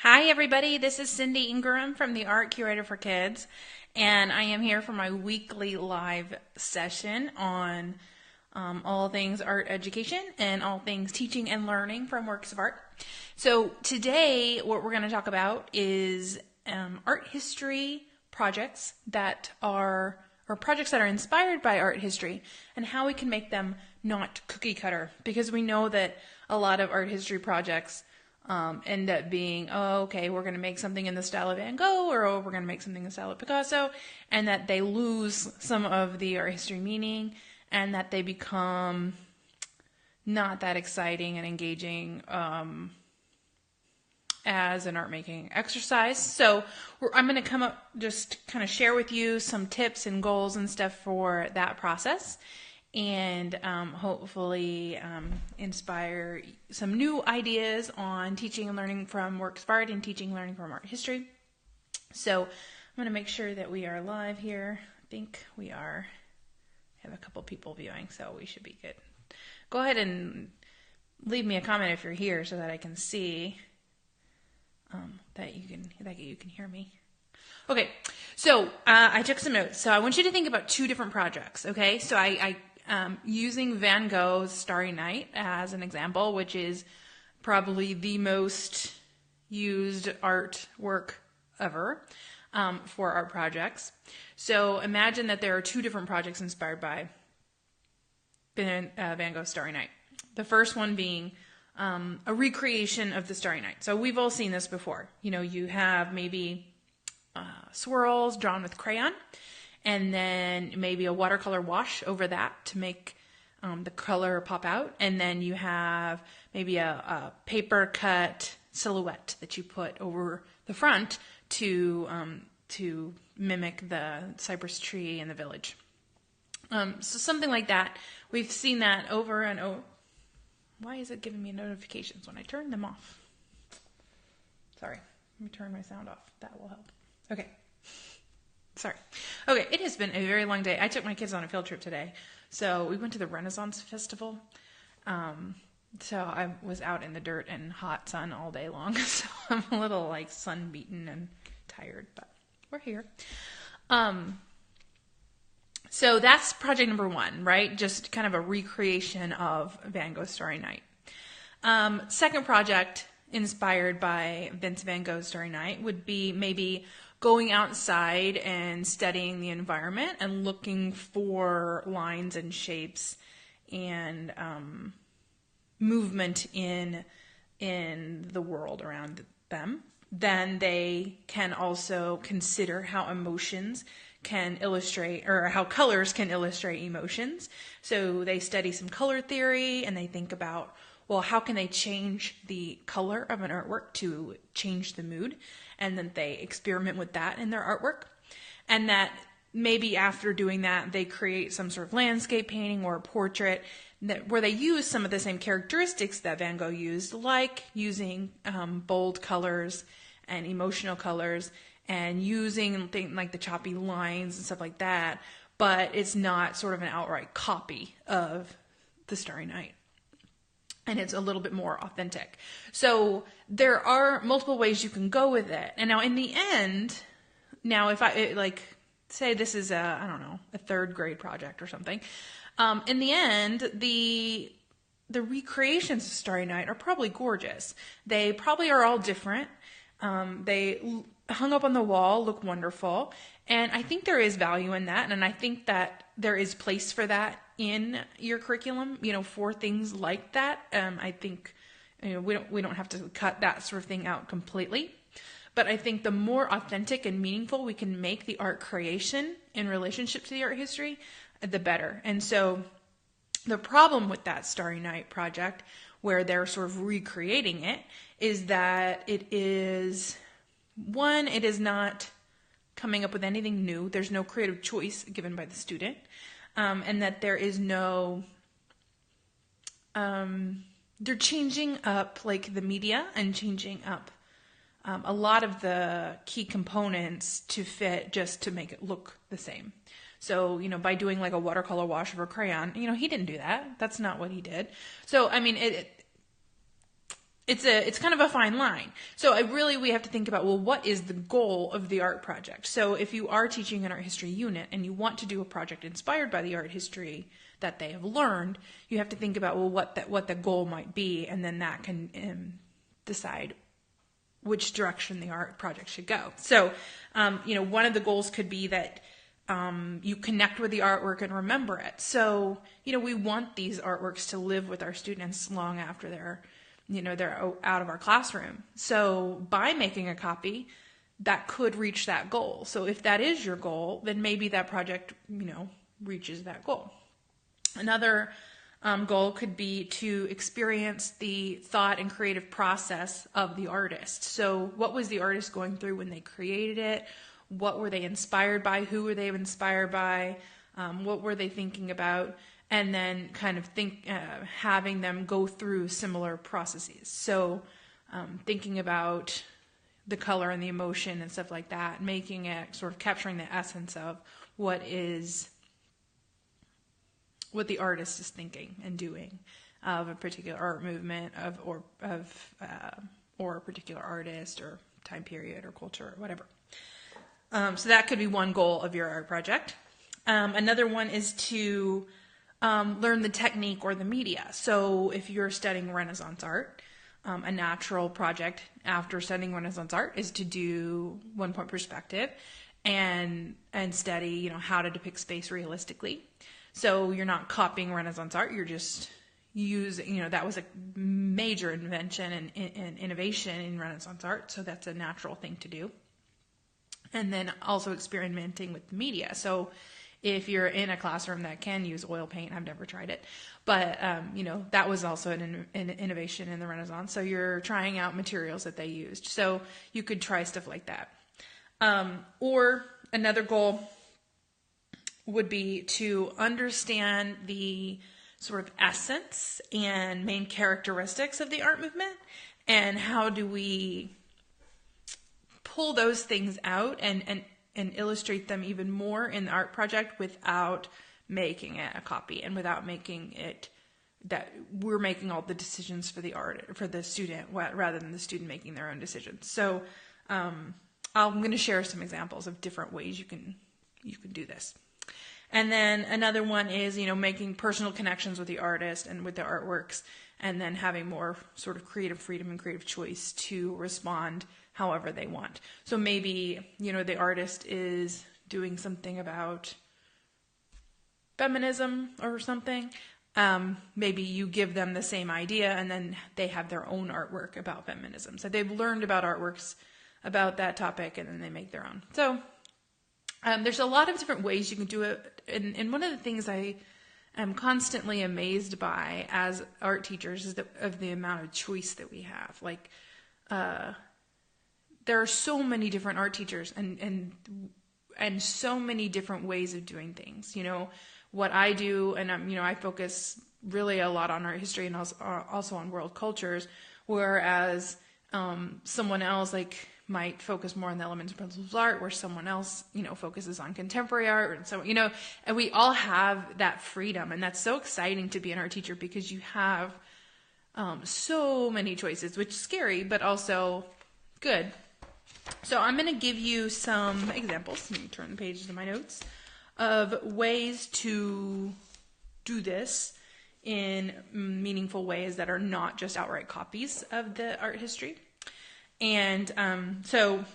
Hi, everybody. This is Cindy Ingram from the Art Curator for Kids, and I am here for my weekly live session on all things art education and all things teaching and learning from works of art. So today, what we're going to talk about is art history projects that are or projects that are inspired by art history and how we can make them not cookie cutter, because we know that a lot of art history projects end up being, oh, okay, we're going to make something in the style of Van Gogh, or oh, we're going to make something in the style of Picasso, and that they lose some of the art history meaning, and that they become not that exciting and engaging as an art making exercise. So I'm going to come up, just kind of share with you some tips and goals and stuff for that process, and hopefully inspire some new ideas on teaching and learning from works of art and teaching and learning from art history. So I'm going to make sure that we are live here. I think we are. I have a couple people viewing, so we should be good. Go ahead and leave me a comment if you're here so that I can see that you can hear me. Okay, so I took some notes. So I want you to think about two different projects. Okay, so I using Van Gogh's Starry Night as an example, which is probably the most used artwork ever for art projects. So imagine that there are two different projects inspired by Van Gogh's Starry Night. The first one being a recreation of the Starry Night. So we've all seen this before. You know, you have maybe swirls drawn with crayon, and then maybe a watercolor wash over that to make the color pop out. And then you have maybe a paper cut silhouette that you put over the front to mimic the cypress tree in the village. So something like that. We've seen that over and over. Why is it giving me notifications when I turn them off? Sorry, let me turn my sound off. That will help. Okay. Sorry. Okay, it has been a very long day. I took my kids on a field trip today. So we went to the Renaissance Festival. So I was out in the dirt and hot sun all day long. So I'm a little like sun-beaten and tired, but we're here. So that's project number one, right? Just kind of a recreation of Van Gogh's Starry Night. Second project inspired by Vince Van Gogh's Starry Night would be maybe going outside and studying the environment and looking for lines and shapes and movement in the world around them. Then they can also consider how emotions can illustrate, or how colors can illustrate emotions. So they study some color theory and they think about, well, how can they change the color of an artwork to change the mood? And then they experiment with that in their artwork. And that maybe after doing that, they create some sort of landscape painting or a portrait where they use some of the same characteristics that Van Gogh used, like using bold colors and emotional colors, and using things like the choppy lines and stuff like that, but it's not sort of an outright copy of the Starry Night. And it's a little bit more authentic. So there are multiple ways you can go with it. And now in the end, if I say this is a third grade project or something, in the end, the recreations of Starry Night are probably gorgeous. They probably are all different. They hung up on the wall look wonderful. And I think there is value in that. And I think that there is place for that in your curriculum, for things like that. I think, we don't have to cut that sort of thing out completely. But I think the more authentic and meaningful we can make the art creation in relationship to the art history, the better. And so the problem with that Starry Night project, where they're sort of recreating it, is that it is not coming up with anything new. There's no creative choice given by the student. And that there is no, they're changing up like the media and changing up a lot of the key components to fit, just to make it look the same. So, by doing like a watercolor wash over crayon, he didn't do that. That's not what he did. So, I mean, it's kind of a fine line. So we have to think about, well, what is the goal of the art project? So if you are teaching an art history unit and you want to do a project inspired by the art history that they have learned, you have to think about, well, what the goal might be, and then that can decide which direction the art project should go. So, one of the goals could be that you connect with the artwork and remember it. So, we want these artworks to live with our students long after they're out of our classroom. So by making a copy, that could reach that goal. So if that is your goal, then maybe that project, reaches that goal. Another goal could be to experience the thought and creative process of the artist. So what was the artist going through when they created it? What were they inspired by? Who were they inspired by? What were they thinking about? And then kind of having them go through similar processes. So thinking about the color and the emotion and stuff like that, making it sort of capturing the essence of what the artist is thinking and doing of a particular art movement or a particular artist or time period or culture or whatever. So that could be one goal of your art project. Another one is to learn the technique or the media. So if you're studying Renaissance art, a natural project after studying Renaissance art is to do one-point perspective and study, how to depict space realistically. So you're not copying Renaissance art, you're just using, that was a major invention and innovation in Renaissance art, so that's a natural thing to do. And then also experimenting with the media. So if you're in a classroom that can use oil paint, I've never tried it, but that was also an innovation in the Renaissance. So you're trying out materials that they used. So you could try stuff like that. Or another goal would be to understand the sort of essence and main characteristics of the art movement, and how do we pull those things out and illustrate them even more in the art project without making it a copy and without making it that we're making all the decisions for the student rather than the student making their own decisions. So I'm going to share some examples of different ways you can do this. And then another one is, making personal connections with the artist and with the artworks, and then having more sort of creative freedom and creative choice to respond however they want. So maybe, the artist is doing something about feminism or something. Maybe you give them the same idea and then they have their own artwork about feminism. So they've learned about artworks about that topic and then they make their own. So there's a lot of different ways you can do it. And one of the things I am constantly amazed by as art teachers is of the amount of choice that we have. Like, there are so many different art teachers and so many different ways of doing things. What I do, and I focus really a lot on art history and also on world cultures, whereas someone else might focus more on the elements and principles of art, where someone else focuses on contemporary art, and so and we all have that freedom, and that's so exciting to be an art teacher because you have so many choices, which is scary but also good. So I'm going to give you some examples. Let me turn the pages of my notes of ways to do this in meaningful ways that are not just outright copies of the art history. And so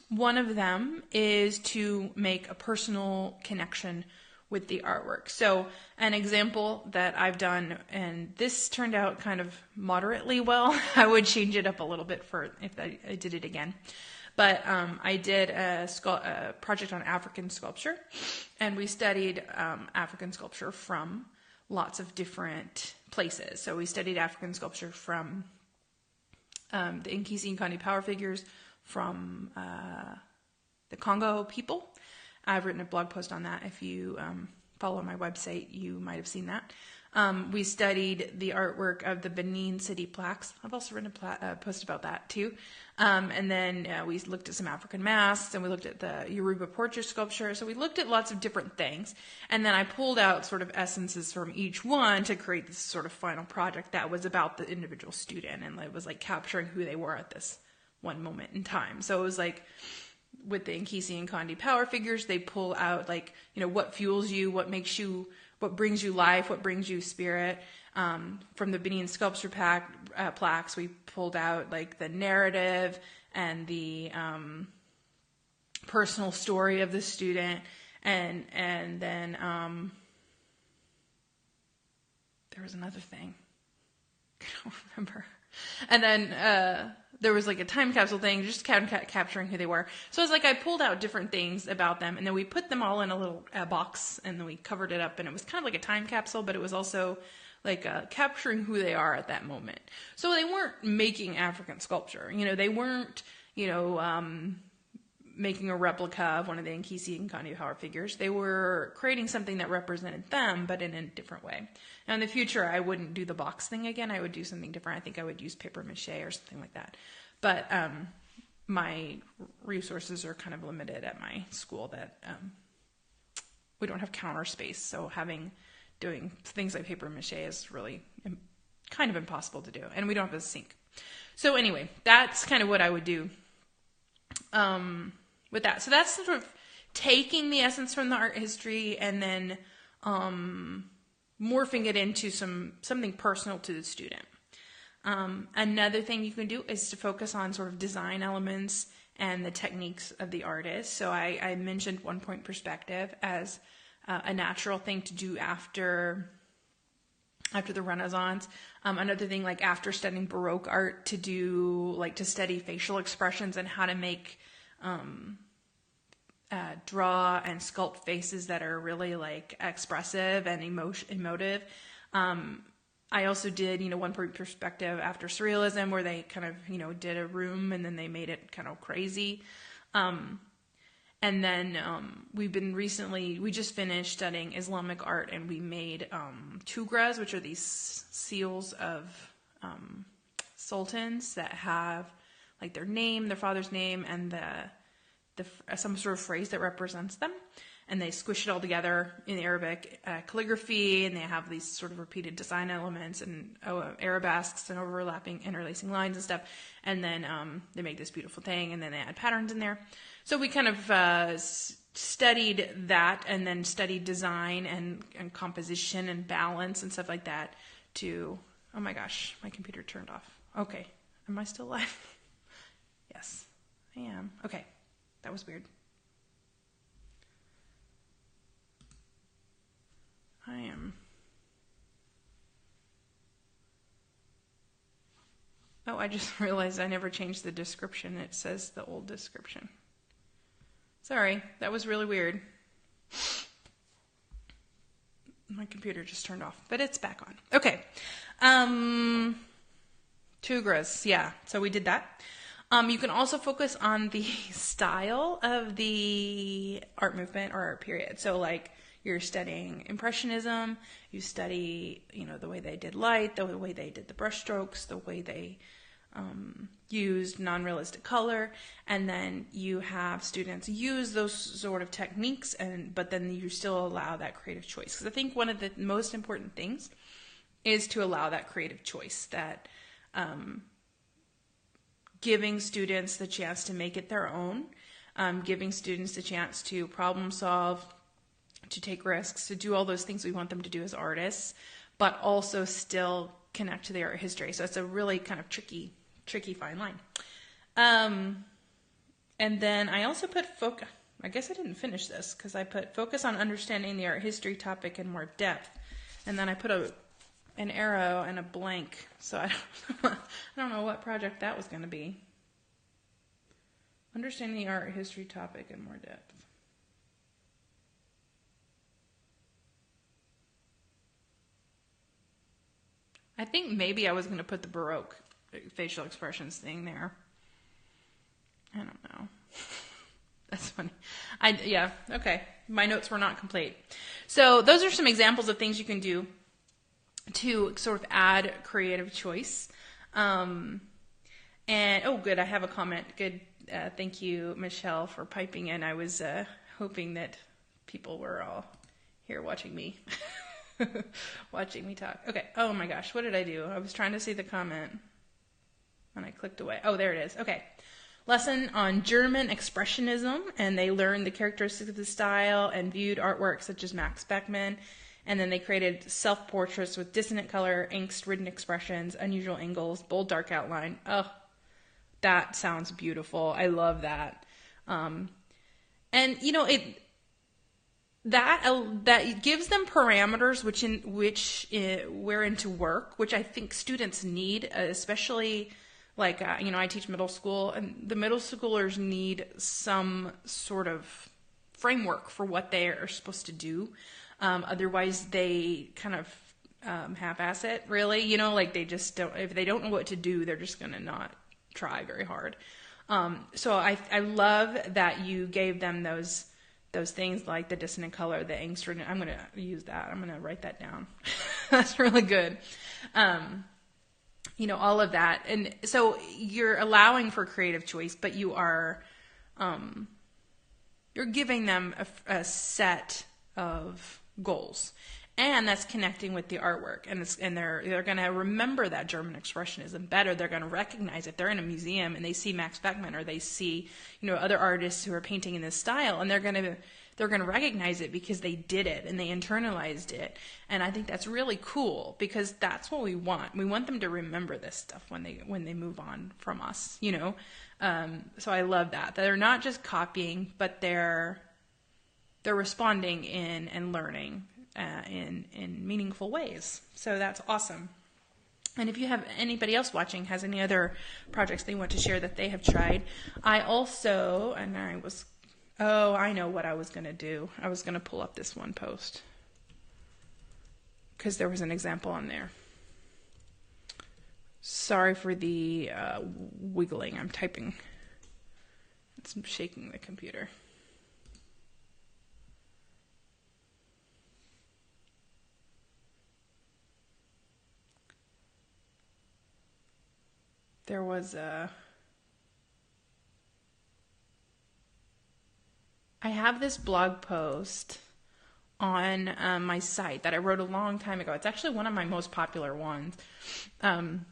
one of them is to make a personal connection with the artwork. So an example that I've done, and this turned out kind of moderately well. I would change it up a little bit if I did it again. But I did a project on African sculpture, and we studied African sculpture from lots of different places. So we studied African sculpture from the Nkisi and Kandi power figures, from the Congo people. I've written a blog post on that. If you follow my website, you might have seen that. We studied the artwork of the Benin City plaques. I've also written a post about that too. And then we looked at some African masks, and we looked at the Yoruba portrait sculpture. So we looked at lots of different things. And then I pulled out sort of essences from each one to create this sort of final project that was about the individual student. And it was like capturing who they were at this one moment in time. So it was like with the Nkisi and Kandi power figures, they pull out like, what fuels you, what makes you, what brings you life, what brings you spirit. From the Benin sculpture plaques, we pulled out like the narrative and the personal story of the student, and then there was another thing. I don't remember. And then there was like a time capsule thing, just capturing who they were. So it's like I pulled out different things about them, and then we put them all in a little box, and then we covered it up, and it was kind of like a time capsule, but it was also like capturing who they are at that moment. So they weren't making African sculpture. They weren't, making a replica of one of the Nkisi and Kandi power figures. They were creating something that represented them, but in a different way. Now in the future, I wouldn't do the box thing again. I would do something different. I think I would use paper mache or something like that. But my resources are kind of limited at my school, that we don't have counter space. So doing things like paper mache is really kind of impossible to do. And we don't have a sink. So anyway, that's kind of what I would do with that. So that's sort of taking the essence from the art history and then morphing it into something personal to the student. Another thing you can do is to focus on sort of design elements and the techniques of the artist. So I mentioned 1 point perspective as a natural thing to do after the Renaissance. Another thing, like after studying Baroque art, to study facial expressions and how to make draw and sculpt faces that are really like expressive and emotive. I also did, 1 point perspective after Surrealism, where they kind of, did a room and then they made it kind of crazy. And then we just finished studying Islamic art, and we made tugras, which are these seals of sultans that have like their name, their father's name, and some sort of phrase that represents them. And they squish it all together in Arabic calligraphy, and they have these sort of repeated design elements and arabesques and overlapping, interlacing lines and stuff. And then they make this beautiful thing, and then they add patterns in there. So we kind of studied that, and then studied design and composition and balance and stuff like that oh my gosh, my computer turned off. Okay, am I still live? Yes, I am. Okay, that was weird. I am. Oh, I just realized I never changed the description. It says the old description. Sorry, that was really weird. My computer just turned off, but it's back on. Okay. Tugras, yeah. So we did that. You can also focus on the style of the art movement or art period. So like you're studying Impressionism, you study, the way they did light, the way they did the brush strokes, the way they used non-realistic color, and then you have students use those sort of techniques, but then you still allow that creative choice. Because I think one of the most important things is to allow that creative choice, that giving students the chance to make it their own, giving students the chance to problem solve, to take risks, to do all those things we want them to do as artists, but also still connect to the art history. So it's a really kind of tricky fine line. And then I also put focus. I guess I didn't finish this because I put focus on understanding the art history topic in more depth. And then I put an arrow and a blank. So I don't know what project that was going to be. Understanding the art history topic in more depth. I think maybe I was going to put the Baroque facial expressions thing there. I don't know. That's funny. Okay. My notes were not complete. So those are some examples of things you can do to sort of add creative choice. And oh, good, I have a comment. Good, thank you, Michelle, for piping in. I was hoping that people were all here watching me, watching me talk. Okay. Oh my gosh, what did I do? I was trying to see the comment, and I clicked away. Oh, there it is. Okay. Lesson on German Expressionism, and they learned the characteristics of the style and viewed artwork such as Max Beckmann. And then they created self-portraits with dissonant color, angst-ridden expressions, unusual angles, bold dark outline. Oh, that sounds beautiful. I love that. And you know, that gives them parameters wherein to work, which I think students need, especially like you know, I teach middle school, and the middle schoolers need some sort of framework for what they are supposed to do. Otherwise, they kind of half-ass it, really. You know, like they just don't. If they don't know what to do, they're just gonna not try very hard. So I love that you gave them those things like the dissonant color, the angst. I'm gonna use that. I'm gonna write that down. That's really good. You know, all of that, and so you're allowing for creative choice, but you are you're giving them a set of goals, and that's connecting with the artwork, and they're going to remember that German Expressionism better. They're going to recognize if they're in a museum and they see Max Beckmann, or they see, you know, other artists who are painting in this style, and they're going to recognize it because they did it and they internalized it. And I think that's really cool, because that's what we want. We want them to remember this stuff when they move on from us, you know. So I love that they're not just copying, but they're responding in and learning in meaningful ways. So that's awesome. And if you have anybody else watching has any other projects they want to share that they have tried, I know what I was going to do. I was going to pull up this one post because there was an example on there. Sorry for the wiggling. I'm typing. It's shaking the computer. There was I have this blog post on my site that I wrote a long time ago. It's actually one of my most popular ones. And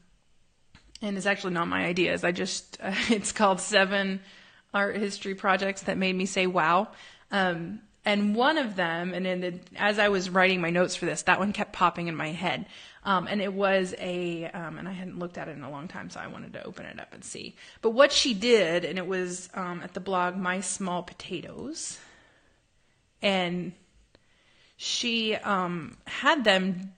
it's actually not my ideas. It's called 7 Art History Projects That Made Me Say Wow. And one of them, as I was writing my notes for this, that one kept popping in my head. And it was and I hadn't looked at it in a long time, so I wanted to open it up and see. But what she did, and it was at the blog My Small Potatoes, and she had them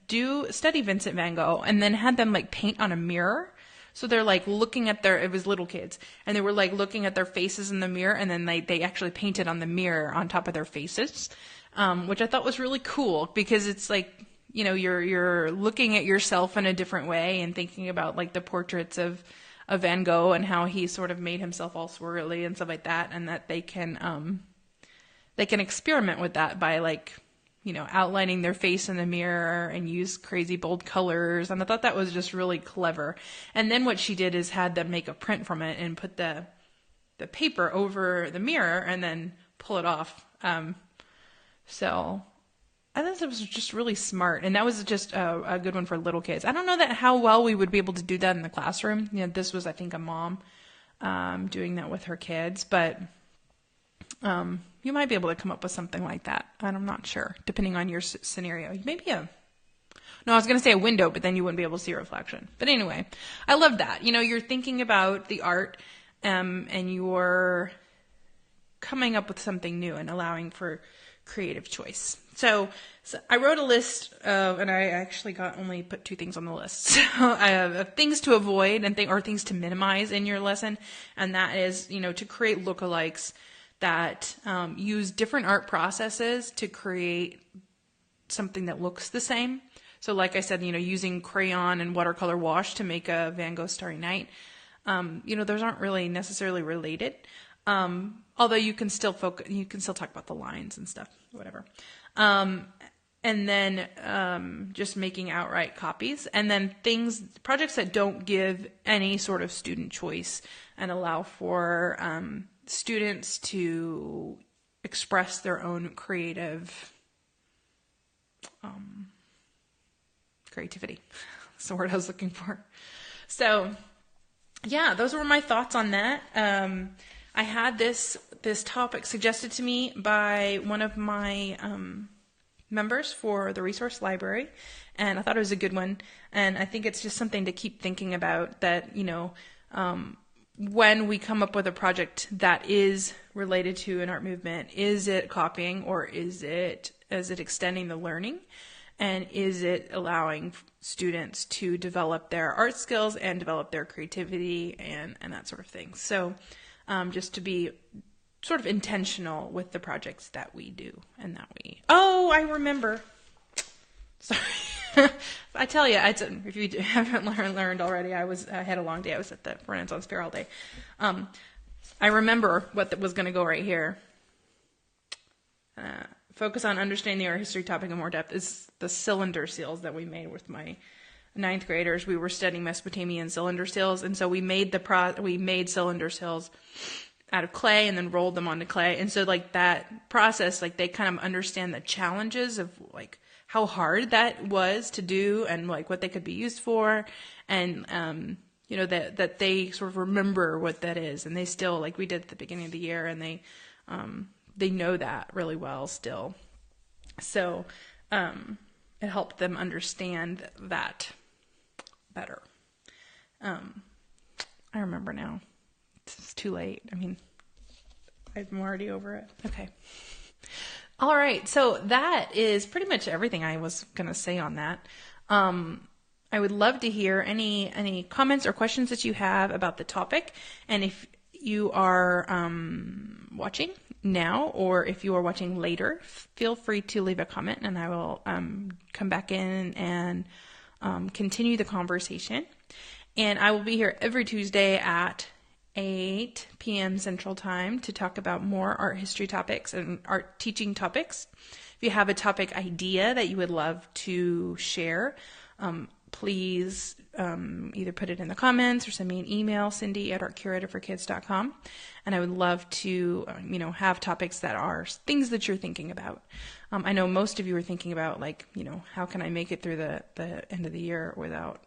study Vincent van Gogh, and then had them like paint on a mirror. So they're like looking at it was little kids, and they were like looking at their faces in the mirror, and then they actually painted on the mirror on top of their faces, which I thought was really cool, because it's like, you know, you're looking at yourself in a different way and thinking about like the portraits of Van Gogh and how he sort of made himself all swirly and stuff like that, and that they can experiment with that by like, you know, outlining their face in the mirror and use crazy bold colors. And I thought that was just really clever. And then what she did is had them make a print from it and put the paper over the mirror and then pull it off. So I thought it was just really smart. And that was just a good one for little kids. I don't know how well we would be able to do that in the classroom. You know, this was, I think, a mom doing that with her kids. But you might be able to come up with something like that. I'm not sure, depending on your scenario. Maybe I was going to say a window, but then you wouldn't be able to see a reflection. But anyway, I love that. You know, you're thinking about the art, and you're coming up with something new and allowing for creative choice. So I wrote a list and I actually only put 2 things on the list. So I have things to avoid or things to minimize in your lesson. And that is, you know, to create lookalikes that use different art processes to create something that looks the same. So like I said, you know, using crayon and watercolor wash to make a Van Gogh Starry Night, you know, those aren't really necessarily related. Although you can still talk about the lines and stuff, whatever. and then just making outright copies, and then projects that don't give any sort of student choice and allow for students to express their own creativity. That's the word I was looking for. So yeah, those were my thoughts on that. I had this topic suggested to me by one of my members for the resource library, and I thought it was a good one. And I think it's just something to keep thinking about, that, when we come up with a project that is related to an art movement, is it copying, or is it extending the learning? And is it allowing students to develop their art skills and develop their creativity and that sort of thing? So just to be sort of intentional with the projects that we do and that we... Oh, I remember. Sorry. I tell you, if you haven't learned already, I had a long day. I was at the Renaissance Fair all day. I remember what was going to go right here. Focus on understanding our history topic in more depth is the cylinder seals that we made with my 9th graders. We were studying Mesopotamian cylinder seals, and so we made cylinder seals out of clay and then rolled them onto clay. And so like that process, like they kind of understand the challenges of like how hard that was to do and like what they could be used for, and that they sort of remember what that is, and they still, like we did at the beginning of the year, and they know that really well still. So it helped them understand that better. I remember now. It's too late. I mean, I'm already over it. Okay. All right. So that is pretty much everything I was going to say on that. I would love to hear any comments or questions that you have about the topic. And if you are watching now, or if you are watching later, feel free to leave a comment, and I will come back in and continue the conversation. And I will be here every Tuesday at 8 p.m. Central Time to talk about more art history topics and art teaching topics. If you have a topic idea that you would love to share, please either put it in the comments or send me an email, Cindy@artcuratorforkids.com. And I would love to, have topics that are things that you're thinking about. I know most of you are thinking about, like, how can I make it through the end of the year without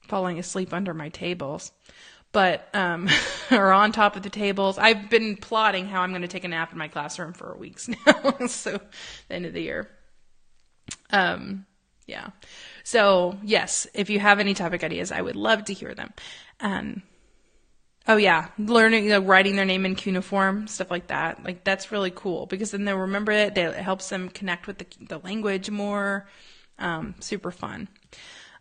falling asleep under my tables, but or on top of the tables. I've been plotting how I'm going to take a nap in my classroom for weeks now. So the end of the year. Yeah. So yes, if you have any topic ideas, I would love to hear them. Oh yeah, learning, writing their name in cuneiform, stuff like that. Like that's really cool, because then they'll remember it. It helps them connect with the language more. Super fun.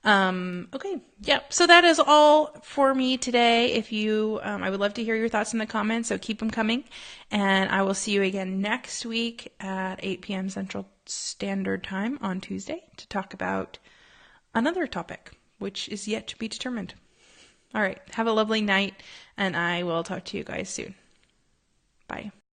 Okay. Yep. So that is all for me today. If you, I would love to hear your thoughts in the comments, so keep them coming, and I will see you again next week at 8 p.m. Central Standard Time on Tuesday to talk about another topic, which is yet to be determined. All right. Have a lovely night, and I will talk to you guys soon. Bye.